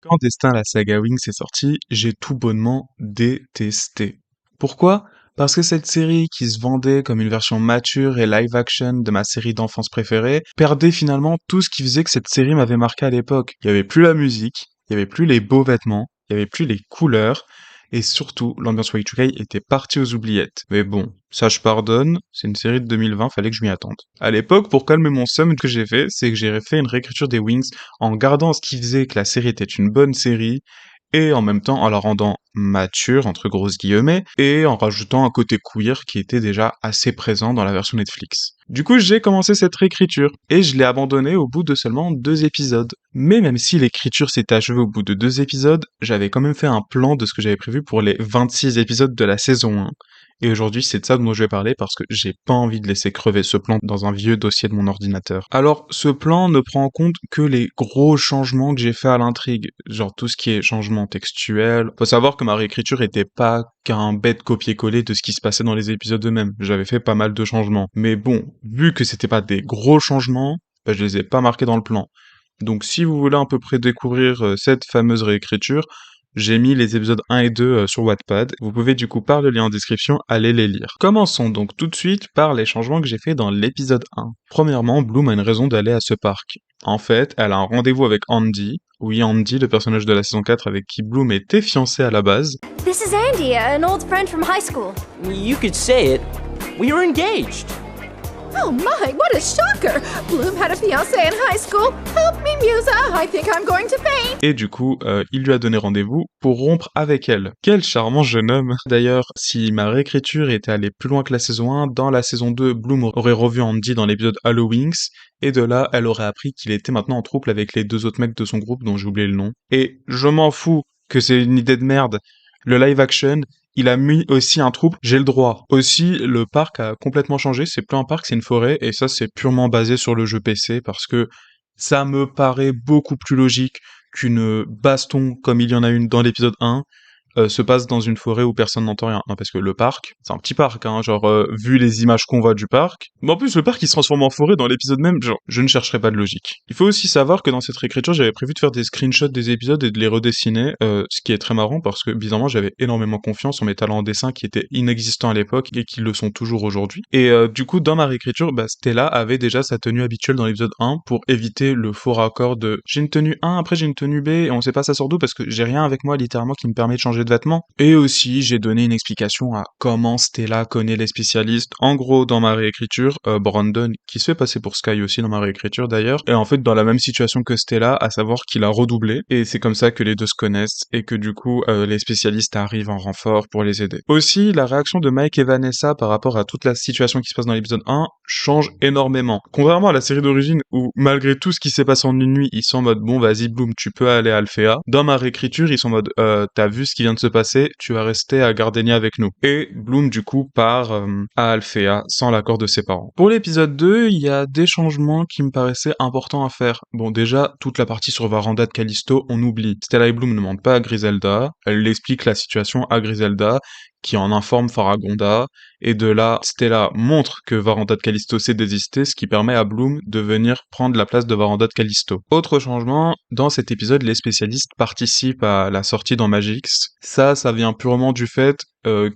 Quand Destin la saga Wings est sortie, j'ai tout bonnement détesté. Pourquoi? Parce que cette série qui se vendait comme une version mature et live action de ma série d'enfance préférée perdait finalement tout ce qui faisait que cette série m'avait marqué à l'époque. Il y avait plus la musique, il y avait plus les beaux vêtements, il y avait plus les couleurs, et surtout, l'ambiance Y2K était partie aux oubliettes. Mais bon, ça je pardonne, c'est une série de 2020, fallait que je m'y attende. À l'époque, pour calmer mon somme, ce que j'ai fait, c'est que j'ai fait une réécriture des Wings en gardant ce qui faisait que la série était une bonne série, et en même temps en la rendant mature, entre grosses guillemets, et en rajoutant un côté queer qui était déjà assez présent dans la version Netflix. Du coup, j'ai commencé cette réécriture, et je l'ai abandonnée au bout de seulement 2 épisodes. Mais même si l'écriture s'est achevée au bout de 2 épisodes, j'avais quand même fait un plan de ce que j'avais prévu pour les 26 épisodes de la saison 1. Et aujourd'hui, c'est de ça dont je vais parler parce que j'ai pas envie de laisser crever ce plan dans un vieux dossier de mon ordinateur. Alors, ce plan ne prend en compte que les gros changements que j'ai fait à l'intrigue, genre tout ce qui est changement textuel. Faut savoir que ma réécriture était pas qu'un bête copier-coller de ce qui se passait dans les épisodes eux-mêmes. J'avais fait pas mal de changements. Mais bon, vu que c'était pas des gros changements, bah, je les ai pas marqués dans le plan. Donc si vous voulez à peu près découvrir cette fameuse réécriture, j'ai mis les épisodes 1 et 2 sur Wattpad. Vous pouvez du coup, par le lien en description, aller les lire. Commençons donc tout de suite par les changements que j'ai fait dans l'épisode 1. Premièrement, Bloom a une raison d'aller à ce parc. En fait, elle a un rendez-vous avec Andy. Oui, Andy, le personnage de la saison 4 avec qui Bloom était fiancée à la base. This is Andy, an old friend from high school. You could say it. We were engaged. Oh my, what a shocker! Bloom had a fiancée in high school. Help me, Musa. I think I'm going to faint. Et du coup, il lui a donné rendez-vous pour rompre avec elle. Quel charmant jeune homme. D'ailleurs, si ma réécriture était allée plus loin que la saison 1, dans la saison 2, Bloom aurait revu Andy dans l'épisode Halloween, et de là, elle aurait appris qu'il était maintenant en couple avec les 2 autres mecs de son groupe dont j'ai oublié le nom. Et je m'en fous que c'est une idée de merde. Le live action, il a mis aussi un trouble, j'ai le droit. Aussi, le parc a complètement changé, c'est plus un parc, c'est une forêt, et ça c'est purement basé sur le jeu PC, parce que ça me paraît beaucoup plus logique qu'une baston, comme il y en a une dans l'épisode 1, se passe dans une forêt où personne n'entend rien. Non, parce que le parc, c'est un petit parc, hein, genre, vu les images qu'on voit du parc. Mais en plus, le parc, il se transforme en forêt dans l'épisode même, genre, je ne chercherai pas de logique. Il faut aussi savoir que dans cette réécriture, j'avais prévu de faire des screenshots des épisodes et de les redessiner, ce qui est très marrant parce que, bizarrement, j'avais énormément confiance en mes talents en dessin qui étaient inexistants à l'époque et qui le sont toujours aujourd'hui. Et du coup, dans ma réécriture, bah, Stella avait déjà sa tenue habituelle dans l'épisode 1 pour éviter le faux raccord de j'ai une tenue 1, après j'ai une tenue B, et on sait pas ça sort d'où parce que j'ai rien avec moi littéralement qui me permet de changer de vêtements. Et aussi, j'ai donné une explication à comment Stella connaît les spécialistes. En gros, dans ma réécriture, Brandon, qui se fait passer pour Sky aussi dans ma réécriture d'ailleurs, est en fait dans la même situation que Stella, à savoir qu'il a redoublé, et c'est comme ça que les deux se connaissent, et que du coup, les spécialistes arrivent en renfort pour les aider. Aussi, la réaction de Mike et Vanessa par rapport à toute la situation qui se passe dans l'épisode 1 change énormément. Contrairement à la série d'origine, où malgré tout ce qui s'est passé en une nuit, ils sont en mode bon vas-y Bloom, tu peux aller à Alphéa. Dans ma réécriture, ils sont en mode t'as vu ce qui vient de se passer, tu vas rester à Gardenia avec nous. Et Bloom du coup part à Alphéa sans l'accord de ses parents. Pour l'épisode 2, il y a des changements qui me paraissaient importants à faire. Bon déjà, toute la partie sur Varanda de Callisto, on oublie. Stella et Bloom ne mentent pas à Griselda, elle explique la situation à Griselda, qui en informe Faragonda, et de là, Stella montre que Varanda de Callisto s'est désisté, ce qui permet à Bloom de venir prendre la place de Varanda de Callisto. Autre changement, dans cet épisode, les spécialistes participent à la sortie dans Magix. Ça vient purement du fait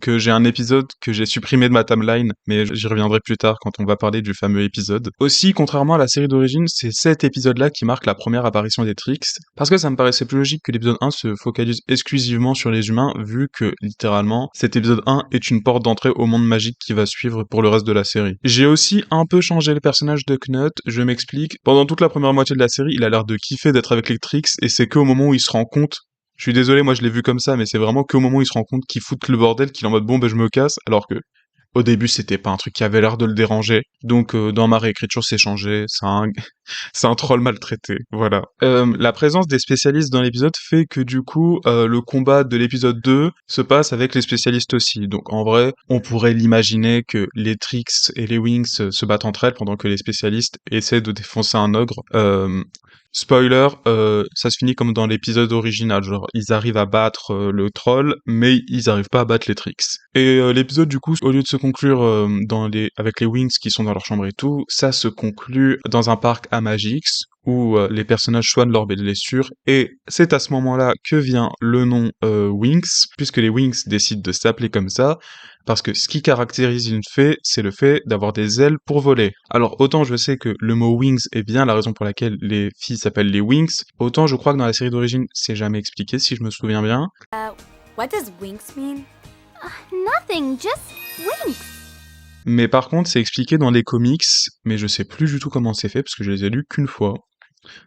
que j'ai un épisode que j'ai supprimé de ma timeline, mais j'y reviendrai plus tard quand on va parler du fameux épisode. Aussi, contrairement à la série d'origine, c'est cet épisode-là qui marque la première apparition des Trix, parce que ça me paraissait plus logique que l'épisode 1 se focalise exclusivement sur les humains, vu que, littéralement, cet épisode 1 est une porte d'entrée au monde magique qui va suivre pour le reste de la série. J'ai aussi un peu changé le personnage de Knut, je m'explique. Pendant toute la première moitié de la série, il a l'air de kiffer d'être avec les Trix, et c'est qu'au moment où il se rend compte. Je suis désolé, moi je l'ai vu comme ça, mais c'est vraiment qu'au moment où il se rend compte qu'il fout le bordel, qu'il est en mode bon ben je me casse, alors que au début c'était pas un truc qui avait l'air de le déranger. Donc dans ma réécriture c'est changé, c'est un troll maltraité, voilà. La présence des spécialistes dans l'épisode fait que du coup le combat de l'épisode 2 se passe avec les spécialistes aussi. Donc en vrai, on pourrait l'imaginer que les Trix et les Wings se battent entre elles pendant que les spécialistes essaient de défoncer un ogre. Spoiler, ça se finit comme dans l'épisode original, genre ils arrivent à battre le troll, mais ils arrivent pas à battre les Trix. Et l'épisode du coup, au lieu de se conclure avec les Wings qui sont dans leur chambre et tout, ça se conclut dans un parc à Magix, où les personnages soignent leurs blessures, et c'est à ce moment-là que vient le nom Wings, puisque les Wings décident de s'appeler comme ça, parce que ce qui caractérise une fée, c'est le fait d'avoir des ailes pour voler. Alors autant je sais que le mot Wings est bien la raison pour laquelle les filles s'appellent les Wings, autant je crois que dans la série d'origine, c'est jamais expliqué si je me souviens bien. What does winks mean? Nothing, just winks. Mais par contre, c'est expliqué dans les comics, mais je sais plus du tout comment c'est fait, parce que je les ai lus qu'une fois.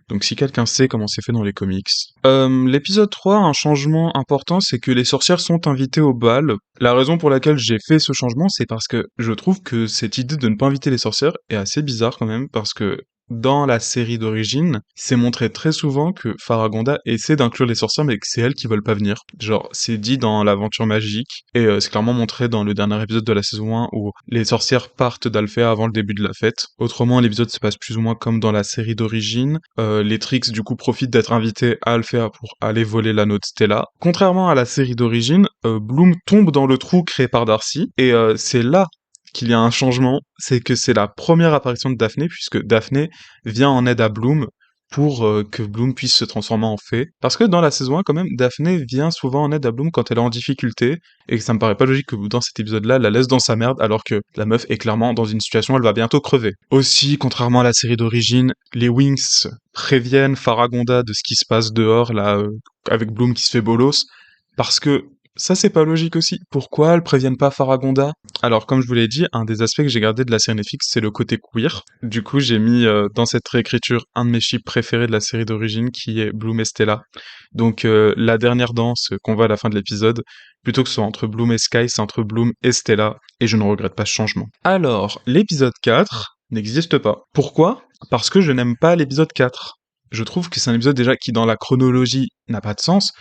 Donc si quelqu'un sait comment c'est fait dans les comics. L'épisode 3, un changement important, c'est que les sorcières sont invitées au bal. La raison pour laquelle j'ai fait ce changement, c'est parce que je trouve que cette idée de ne pas inviter les sorcières est assez bizarre quand même, parce que dans la série d'origine, c'est montré très souvent que Faragonda essaie d'inclure les sorcières, mais que c'est elles qui veulent pas venir. Genre, c'est dit dans l'aventure magique, et c'est clairement montré dans le dernier épisode de la saison 1, où les sorcières partent d'Alphéa avant le début de la fête. Autrement, l'épisode se passe plus ou moins comme dans la série d'origine. Les Trix, du coup, profitent d'être invités à Alphéa pour aller voler l'anneau de Stella. Contrairement à la série d'origine, Bloom tombe dans le trou créé par Darcy, et c'est là qu'il y a un changement, c'est que c'est la première apparition de Daphné, puisque Daphné vient en aide à Bloom pour que Bloom puisse se transformer en fée. Parce que dans la saison 1, quand même, Daphné vient souvent en aide à Bloom quand elle est en difficulté, et que ça me paraît pas logique que dans cet épisode-là, elle la laisse dans sa merde, alors que la meuf est clairement dans une situation où elle va bientôt crever. Aussi, contrairement à la série d'origine, les Winx préviennent Faragonda de ce qui se passe dehors, là, avec Bloom qui se fait bolos, parce que ça, c'est pas logique aussi. Pourquoi elles préviennent pas Faragonda? Alors, comme je vous l'ai dit, un des aspects que j'ai gardé de la série Netflix, c'est le côté queer. Du coup, j'ai mis dans cette réécriture un de mes ships préférés de la série d'origine, qui est Bloom et Stella. Donc, la dernière danse qu'on voit à la fin de l'épisode, plutôt que ce soit entre Bloom et Sky, c'est entre Bloom et Stella, et je ne regrette pas ce changement. Alors, l'épisode 4 n'existe pas. Pourquoi? Parce que je n'aime pas l'épisode 4. Je trouve que c'est un épisode déjà qui, dans la chronologie, n'a pas de sens.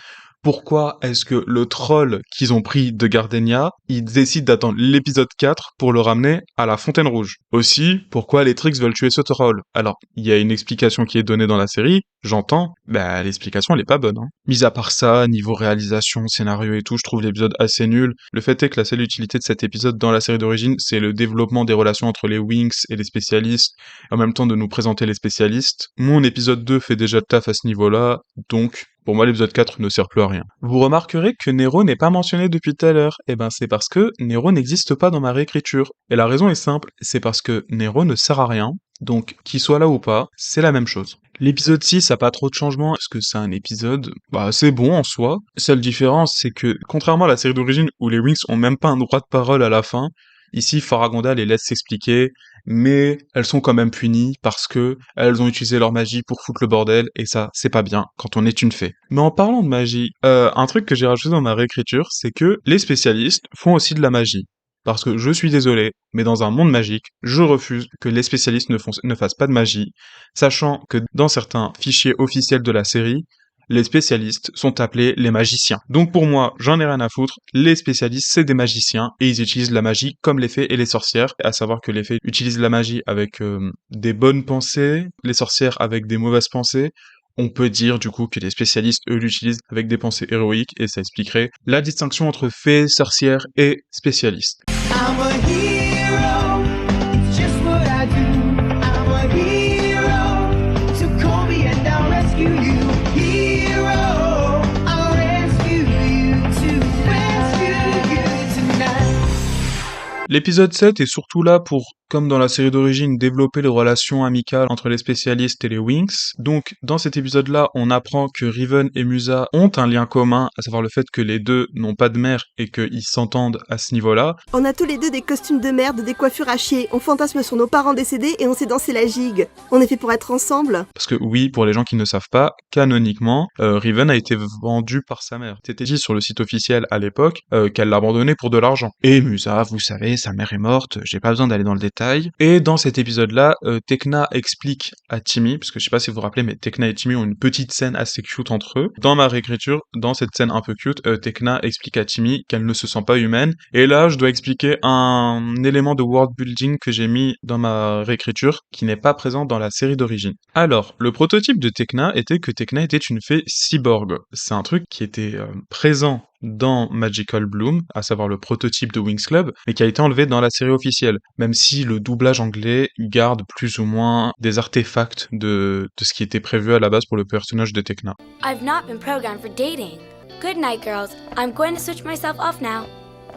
Pourquoi est-ce que le troll qu'ils ont pris de Gardenia, ils décident d'attendre l'épisode 4 pour le ramener à la Fontaine Rouge? Aussi, pourquoi les Trix veulent tuer ce troll? Alors, il y a une explication qui est donnée dans la série, j'entends, bah l'explication elle est pas bonne. Mis à part ça, niveau réalisation, scénario et tout, je trouve l'épisode assez nul. Le fait est que la seule utilité de cet épisode dans la série d'origine, c'est le développement des relations entre les Winx et les spécialistes, et en même temps de nous présenter les spécialistes. Mon épisode 2 fait déjà le taf à ce niveau-là, donc pour moi, l'épisode 4 ne sert plus à rien. Vous remarquerez que Nero n'est pas mentionné depuis tout à l'heure. Eh ben, c'est parce que Nero n'existe pas dans ma réécriture. Et la raison est simple, c'est parce que Nero ne sert à rien. Donc, qu'il soit là ou pas, c'est la même chose. L'épisode 6 a pas trop de changements, parce que c'est un épisode, c'est bon en soi. Seule différence, c'est que, contrairement à la série d'origine où les Winx ont même pas un droit de parole à la fin, ici, Faragonda les laisse s'expliquer, mais elles sont quand même punies parce que elles ont utilisé leur magie pour foutre le bordel, et ça, c'est pas bien quand on est une fée. Mais en parlant de magie, un truc que j'ai rajouté dans ma réécriture, c'est que les spécialistes font aussi de la magie. Parce que je suis désolé, mais dans un monde magique, je refuse que les spécialistes ne fassent pas de magie, sachant que dans certains fichiers officiels de la série, les spécialistes sont appelés les magiciens. Donc pour moi, j'en ai rien à foutre, les spécialistes c'est des magiciens, et ils utilisent la magie comme les fées et les sorcières, à savoir que les fées utilisent la magie avec des bonnes pensées, les sorcières avec des mauvaises pensées. On peut dire du coup que les spécialistes, eux, l'utilisent avec des pensées héroïques, et ça expliquerait la distinction entre fées, sorcières et spécialistes. I'm a hero, it's just what I do. I'm a hero, so call me and I'll rescue you. Hero, I'll rescue you to rescue you tonight. L'épisode 7 est surtout là pour, comme dans la série d'origine, développer les relations amicales entre les spécialistes et les Winx. Donc, dans cet épisode-là, on apprend que Riven et Musa ont un lien commun, à savoir le fait que les deux n'ont pas de mère et qu'ils s'entendent à ce niveau-là. On a tous les deux des costumes de merde, des coiffures à chier, on fantasme sur nos parents décédés et on sait danser la gigue. On est fait pour être ensemble. Parce que oui, pour les gens qui ne savent pas, canoniquement, Riven a été vendu par sa mère. C'était dit sur le site officiel à l'époque qu'elle l'a abandonné pour de l'argent. Et Musa, vous savez, sa mère est morte, j'ai pas besoin d'aller dans le détail. Et dans cet épisode-là, Tekna explique à Timmy, parce que je sais pas si vous vous rappelez, mais Tekna et Timmy ont une petite scène assez cute entre eux. Dans ma réécriture, dans cette scène un peu cute, Tekna explique à Timmy qu'elle ne se sent pas humaine. Et là, je dois expliquer un élément de world building que j'ai mis dans ma réécriture, qui n'est pas présent dans la série d'origine. Alors, le prototype de Tekna était que Tekna était une fée cyborg. C'est un truc qui était présent dans Magical Bloom, à savoir le prototype de Winx Club, mais qui a été enlevé dans la série officielle, même si le doublage anglais garde plus ou moins des artefacts de ce qui était prévu à la base pour le personnage de Tecna. I've not been programmed for dating. Good night, girls. I'm going to switch myself off now.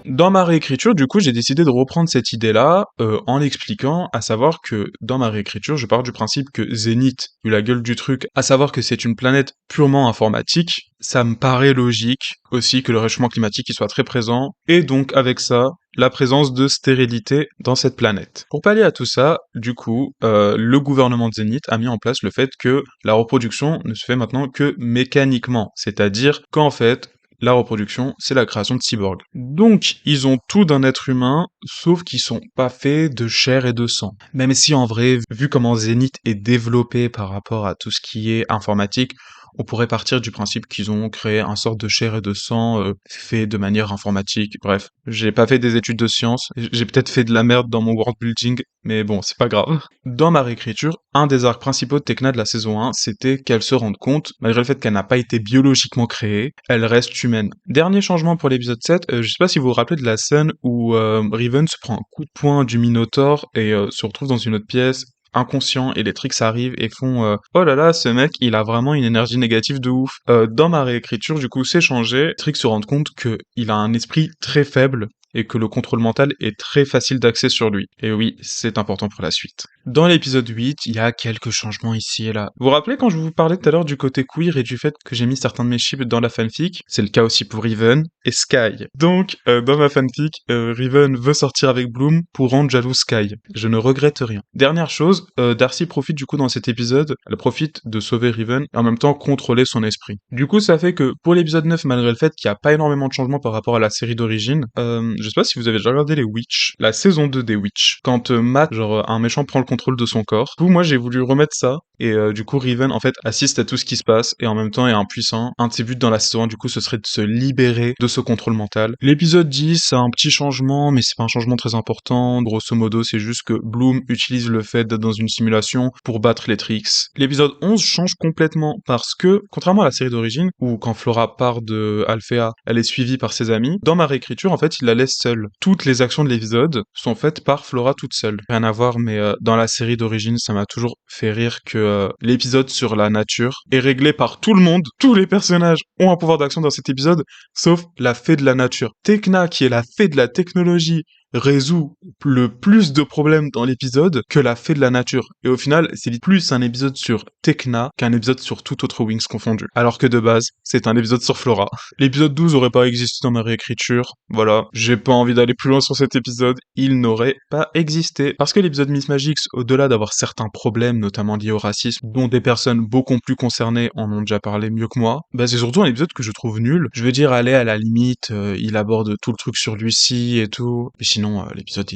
Dans ma réécriture, du coup, j'ai décidé de reprendre cette idée-là en l'expliquant, à savoir que dans ma réécriture, je pars du principe que Zénith, vu la gueule du truc, à savoir que c'est une planète purement informatique, ça me paraît logique aussi que le réchauffement climatique y soit très présent, et donc avec ça, la présence de stérilité dans cette planète. Pour pallier à tout ça, du coup, le gouvernement de Zénith a mis en place le fait que la reproduction ne se fait maintenant que mécaniquement, c'est-à-dire qu'en fait, la reproduction, c'est la création de cyborgs. Donc, ils ont tout d'un être humain, sauf qu'ils sont pas faits de chair et de sang. Même si en vrai, vu comment Zénith est développé par rapport à tout ce qui est informatique, on pourrait partir du principe qu'ils ont créé un sorte de chair et de sang fait de manière informatique. Bref, j'ai pas fait des études de sciences, j'ai peut-être fait de la merde dans mon world building, mais bon, c'est pas grave. Dans ma réécriture, un des arcs principaux de Tecna de la saison 1, c'était qu'elle se rende compte, malgré le fait qu'elle n'a pas été biologiquement créée, elle reste humaine. Dernier changement pour l'épisode 7, je sais pas si vous vous rappelez de la scène où Riven se prend un coup de poing du Minotaur et se retrouve dans une autre pièce, inconscient, et les Trix arrivent et font oh là là, ce mec il a vraiment une énergie négative de ouf. Dans ma réécriture, du coup, c'est changé. Trix se rend compte que il a un esprit très faible et que le contrôle mental est très facile d'accès sur lui. Et oui, c'est important pour la suite. Dans l'épisode 8, il y a quelques changements ici et là. Vous vous rappelez quand je vous parlais tout à l'heure du côté queer et du fait que j'ai mis certains de mes ships dans la fanfic? C'est le cas aussi pour Riven et Sky. Donc, dans ma fanfic, Riven veut sortir avec Bloom pour rendre jaloux Sky. Je ne regrette rien. Dernière chose, Darcy profite du coup dans cet épisode, elle profite de sauver Riven et en même temps contrôler son esprit. Du coup, ça fait que pour l'épisode 9, malgré le fait qu'il n'y a pas énormément de changements par rapport à la série d'origine, je sais pas si vous avez déjà regardé les Witch, la saison 2 des Witch, quand Matt, genre un méchant prend le contrôle de son corps. Du coup, moi j'ai voulu remettre ça, et du coup Riven en fait assiste à tout ce qui se passe, et en même temps est impuissant. Un de ses buts dans la saison 1 du coup ce serait de se libérer de ce contrôle mental. L'épisode 10 a un petit changement, mais c'est pas un changement très important. Grosso modo, c'est juste que Bloom utilise le fait d'être dans une simulation pour battre les Trix. L'épisode 11 change complètement, parce que, contrairement à la série d'origine, où quand Flora part de Alphéa, elle est suivie par ses amis, dans ma réécriture, en fait, il la laisse seule. Toutes les actions de l'épisode sont faites par Flora toute seule. Rien à voir, mais dans la série d'origine, ça m'a toujours fait rire que l'épisode sur la nature est réglé par tout le monde. Tous les personnages ont un pouvoir d'action dans cet épisode, sauf la fée de la nature. Tecna, qui est la fée de la technologie, résout le plus de problèmes dans l'épisode que la fée de la nature. Et au final, c'est plus un épisode sur Tecna qu'un épisode sur tout autre Winx confondu. Alors que de base, c'est un épisode sur Flora. L'épisode 12 aurait pas existé dans ma réécriture. Voilà. J'ai pas envie d'aller plus loin sur cet épisode. Il n'aurait pas existé. Parce que l'épisode Miss Magix, au-delà d'avoir certains problèmes, notamment liés au racisme, dont des personnes beaucoup plus concernées en ont déjà parlé mieux que moi, bah c'est surtout un épisode que je trouve nul. Je veux dire, allez, à la limite, il aborde tout le truc sur Lucie et tout. Mais sinon, l'épisode,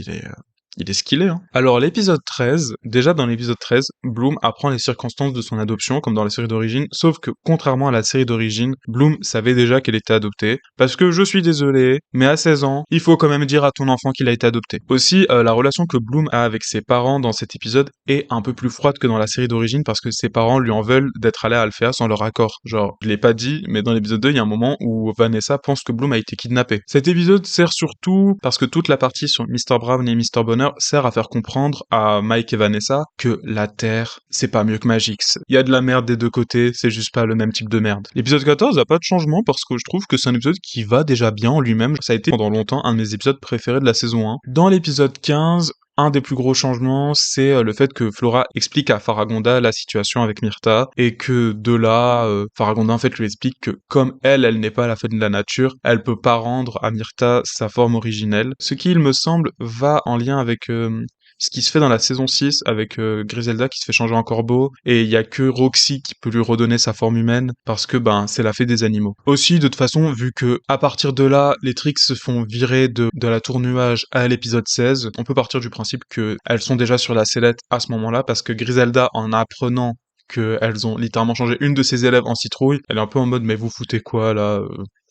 il est ce qu'il est, hein. Alors, l'épisode 13, déjà dans l'épisode 13, Bloom apprend les circonstances de son adoption, comme dans la série d'origine, sauf que, contrairement à la série d'origine, Bloom savait déjà qu'elle était adoptée, parce que je suis désolé, mais à 16 ans, il faut quand même dire à ton enfant qu'il a été adopté. Aussi, la relation que Bloom a avec ses parents dans cet épisode est un peu plus froide que dans la série d'origine, parce que ses parents lui en veulent d'être allé à Alphéa sans leur accord. Genre, je l'ai pas dit, mais dans l'épisode 2, il y a un moment où Vanessa pense que Bloom a été kidnappé. Cet épisode sert surtout parce que toute la partie sur Mr. Brown et Mr. Bonner sert à faire comprendre à Mike et Vanessa que la Terre, c'est pas mieux que Magix. Il y a de la merde des deux côtés, c'est juste pas le même type de merde. L'épisode 14 a pas de changement parce que je trouve que c'est un épisode qui va déjà bien en lui-même. Ça a été pendant longtemps un de mes épisodes préférés de la saison 1. Dans l'épisode 15, un des plus gros changements, c'est le fait que Flora explique à Faragonda la situation avec Myrtha, et que de là, Faragonda en fait lui explique que comme elle n'est pas la fée de la nature, elle peut pas rendre à Myrtha sa forme originelle, ce qui, il me semble, va en lien avec ce qui se fait dans la saison 6 avec Griselda qui se fait changer en corbeau, et il y a que Roxy qui peut lui redonner sa forme humaine parce que c'est la fée des animaux. Aussi, de toute façon, vu que à partir de là, les Trix se font virer de la tour nuage à l'épisode 16, on peut partir du principe que elles sont déjà sur la sellette à ce moment-là, parce que Griselda, en apprenant qu'elles ont littéralement changé une de ses élèves en citrouille, elle est un peu en mode mais vous foutez quoi là,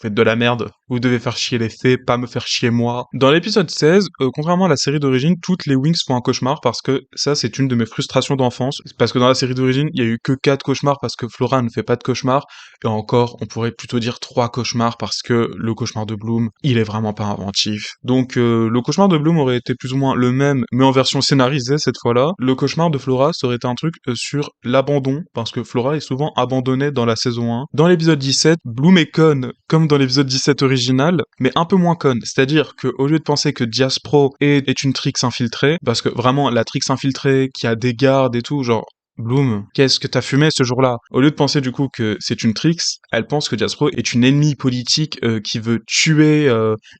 faites de la merde. vous devez faire chier les fées, pas me faire chier moi. Dans l'épisode 16, contrairement à la série d'origine, toutes les Winx font un cauchemar parce que ça c'est une de mes frustrations d'enfance. Parce que dans la série d'origine, il y a eu que 4 cauchemars parce que Flora ne fait pas de cauchemars. Et encore, on pourrait plutôt dire 3 cauchemars parce que le cauchemar de Bloom, il est vraiment pas inventif. Donc le cauchemar de Bloom aurait été plus ou moins le même, mais en version scénarisée cette fois-là. Le cauchemar de Flora, ça aurait été un truc sur l'abandon, parce que Flora est souvent abandonnée dans la saison 1. Dans l'épisode 17, Bloom est conne, comme dans l'épisode 17 original, mais un peu moins conne. C'est-à-dire que au lieu de penser que Diaspro est une Trix infiltrée, parce que vraiment la Trix infiltrée qui a des gardes et tout, genre Bloom, qu'est-ce que t'as fumé ce jour-là? Au lieu de penser du coup que c'est une Trix, elle pense que Diaspro est une ennemie politique qui veut tuer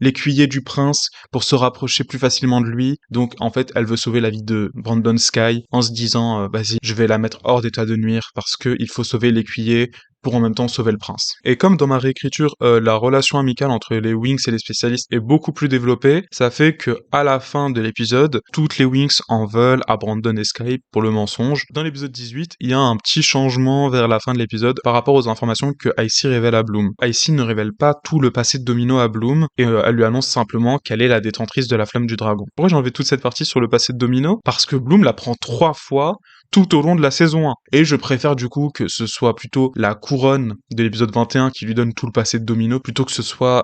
l'écuyer du prince pour se rapprocher plus facilement de lui. Donc en fait, elle veut sauver la vie de Brandon Sky en se disant vas-y, je vais la mettre hors d'état de nuire parce que il faut sauver l'écuyer pour en même temps sauver le prince. Et comme dans ma réécriture, la relation amicale entre les Winx et les spécialistes est beaucoup plus développée, ça fait que à la fin de l'épisode, toutes les Winx en veulent à Brandon et Sky pour le mensonge. Dans l'épisode 18, il y a un petit changement vers la fin de l'épisode par rapport aux informations que Icy révèle à Bloom. Icy ne révèle pas tout le passé de Domino à Bloom, et elle lui annonce simplement qu'elle est la détentrice de la flamme du dragon. Pourquoi j'ai enlevé toute cette partie sur le passé de Domino? Parce que Bloom la prend 3 fois tout au long de la saison 1. Et je préfère du coup que ce soit plutôt la couronne de l'épisode 21 qui lui donne tout le passé de Domino, plutôt que ce soit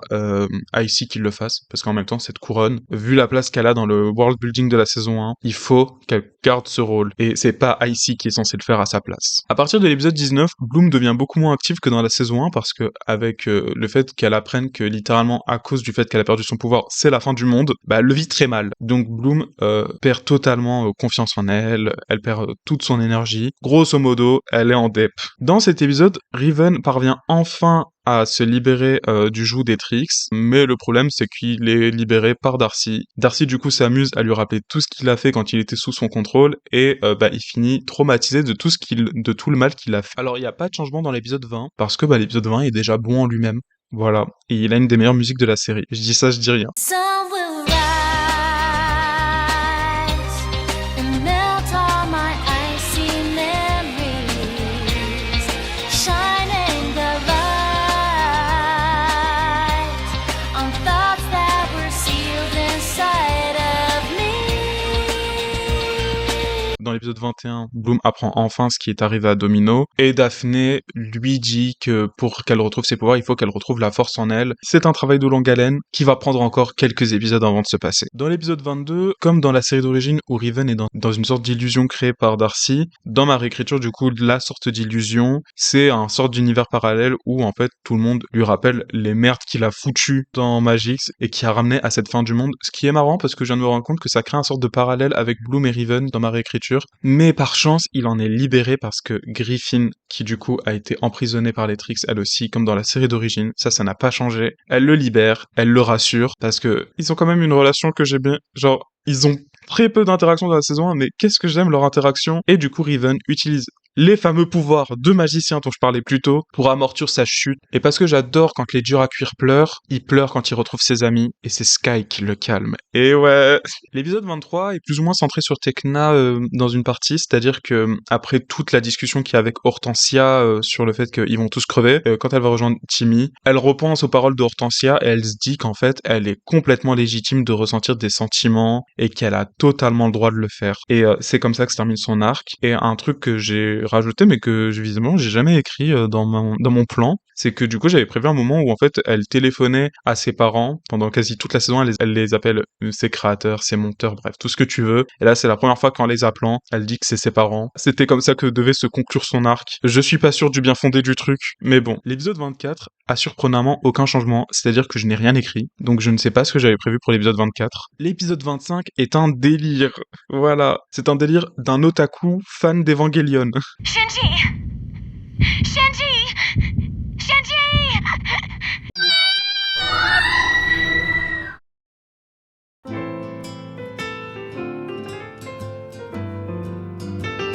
Icy qui le fasse, parce qu'en même temps, cette couronne, vu la place qu'elle a dans le world building de la saison 1, il faut qu'elle garde ce rôle, et c'est pas Icy qui est censé le faire à sa place. À partir de l'épisode 19, Bloom devient beaucoup moins active que dans la saison 1, parce que avec le fait qu'elle apprenne que littéralement, à cause du fait qu'elle a perdu son pouvoir, c'est la fin du monde, bah elle le vit très mal. Donc Bloom perd totalement confiance en elle, elle perd toute son énergie. Grosso modo, elle est en dep. Dans cet épisode, Riven parvient enfin à se libérer du joug des Trix, mais le problème c'est qu'il est libéré par Darcy. Darcy du coup s'amuse à lui rappeler tout ce qu'il a fait quand il était sous son contrôle, et il finit traumatisé de tout le mal qu'il a fait. Alors il n'y a pas de changement dans l'épisode 20, parce que l'épisode 20 est déjà bon en lui-même. Voilà, et il a une des meilleures musiques de la série. Je dis ça, je dis rien. Sun will rise and melt all my icy memories, shining the light on thoughts that were sealed inside of me. Dans l'épisode 21, Bloom apprend enfin ce qui est arrivé à Domino, et Daphné lui dit que pour qu'elle retrouve ses pouvoirs, il faut qu'elle retrouve la force en elle. C'est un travail de longue haleine qui va prendre encore quelques épisodes avant de se passer. Dans l'épisode 22, comme dans la série d'origine où Riven est dans une sorte d'illusion créée par Darcy, dans ma réécriture du coup, la sorte d'illusion, c'est un sorte d'univers parallèle où en fait tout le monde lui rappelle les merdes qu'il a foutues dans Magix et qui a ramené à cette fin du monde. Ce qui est marrant parce que je viens de me rendre compte que ça crée un sorte de parallèle avec Bloom et Riven dans ma réécriture. Mais par chance, il en est libéré parce que Griffin, qui du coup a été emprisonnée par les Trix, elle aussi, comme dans la série d'origine, ça n'a pas changé. Elle le libère, elle le rassure, parce que ils ont quand même une relation que j'ai bien... Genre, ils ont très peu d'interactions dans la saison 1, mais qu'est-ce que j'aime leur interaction. Et du coup, Riven utilise les fameux pouvoirs de magicien dont je parlais plus tôt pour amortir sa chute. Et parce que j'adore quand les durs à cuire pleurent, il pleure quand il retrouve ses amis, et c'est Sky qui le calme. Et ouais, l'épisode 23 est plus ou moins centré sur Tekna dans une partie, c'est-à-dire que après toute la discussion qu'il y a avec Hortensia sur le fait qu'ils vont tous crever, quand elle va rejoindre Timmy, elle repense aux paroles de Hortensia et elle se dit qu'en fait, elle est complètement légitime de ressentir des sentiments et qu'elle a totalement le droit de le faire. Et c'est comme ça que se termine son arc. Et un truc que j'ai rajouté mais que visiblement j'ai jamais écrit dans mon plan, c'est que du coup j'avais prévu un moment où en fait elle téléphonait à ses parents pendant quasi toute la saison. Elle les appelle ses créateurs, ses monteurs, bref, tout ce que tu veux. Et là c'est la première fois qu'en les appelant, elle dit que c'est ses parents. C'était comme ça que devait se conclure son arc. Je suis pas sûr du bien fondé du truc, mais bon. L'épisode 24 a surprenamment aucun changement, c'est-à-dire que je n'ai rien écrit, donc je ne sais pas ce que j'avais prévu pour l'épisode 24. L'épisode 25 est un délire. Voilà, c'est un délire d'un otaku fan d'Evangelion. Shinji! Shinji! Shinji!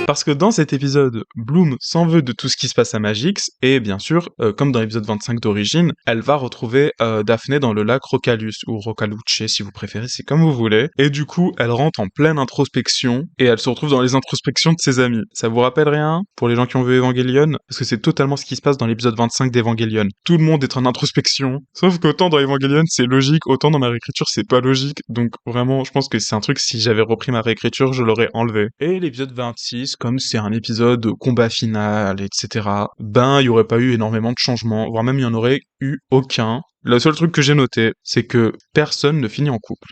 Parce que dans cet épisode, Bloom s'en veut de tout ce qui se passe à Magix, et bien sûr, comme dans l'épisode 25 d'origine, elle va retrouver Daphné dans le lac Rocalus, ou Rocaluce si vous préférez, c'est comme vous voulez, et du coup, elle rentre en pleine introspection, et elle se retrouve dans les introspections de ses amis. Ça vous rappelle rien, pour les gens qui ont vu Evangelion? Parce que c'est totalement ce qui se passe dans l'épisode 25 d'Evangelion. Tout le monde est en introspection, sauf qu'autant dans Evangelion c'est logique, autant dans ma réécriture c'est pas logique, donc vraiment, je pense que c'est un truc, si j'avais repris ma réécriture, je l'aurais enlevé. Et l'épisode 26, comme c'est un épisode combat final, etc., ben, il y aurait pas eu énormément de changements, voire même il y en aurait eu aucun. Le seul truc que j'ai noté, c'est que personne ne finit en couple.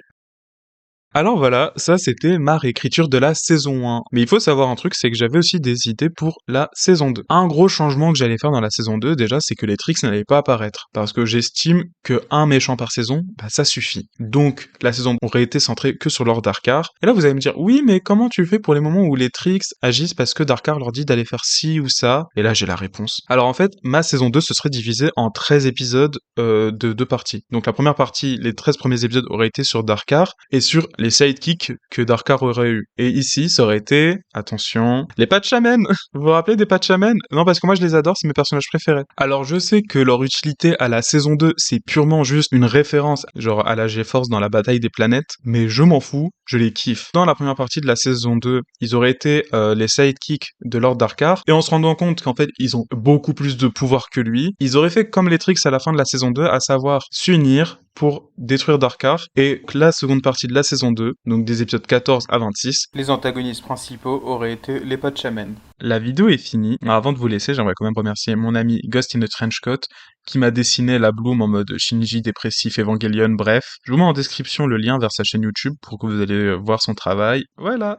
Alors voilà, ça c'était ma réécriture de la saison 1. Mais il faut savoir un truc, c'est que j'avais aussi des idées pour la saison 2. Un gros changement que j'allais faire dans la saison 2, déjà, c'est que les tricks n'allaient pas apparaître. Parce que j'estime que un méchant par saison, bah ça suffit. Donc, la saison aurait été centrée que sur Lord Darkar. Et là, vous allez me dire, oui, mais comment tu fais pour les moments où les tricks agissent parce que Darkar leur dit d'aller faire ci ou ça? Et là, j'ai la réponse. Alors en fait, ma saison 2 se serait divisée en 13 épisodes de 2 parties. Donc la première partie, les 13 premiers épisodes auraient été sur Darkar et sur les sidekicks que Darkar aurait eu. Et ici, ça aurait été, attention, les Patchamen. Vous vous rappelez des Patchamen? Non, parce que moi je les adore, c'est mes personnages préférés. Alors je sais que leur utilité à la saison 2, c'est purement juste une référence, genre à la G-Force dans la bataille des planètes, mais je m'en fous, je les kiffe. Dans la première partie de la saison 2, ils auraient été les sidekicks de Lord Darkar, et en se rendant compte qu'en fait, ils ont beaucoup plus de pouvoir que lui, ils auraient fait comme les tricks à la fin de la saison 2, à savoir s'unir pour détruire Darkar, et la seconde partie de la saison 2, donc des épisodes 14 à 26, les antagonistes principaux auraient été les Patchamen. La vidéo est finie. Alors, avant de vous laisser, j'aimerais quand même remercier mon ami Ghost in a Trenchcoat, qui m'a dessiné la Bloom en mode Shinji dépressif Evangelion, bref. Je vous mets en description le lien vers sa chaîne YouTube pour que vous allez voir son travail. Voilà.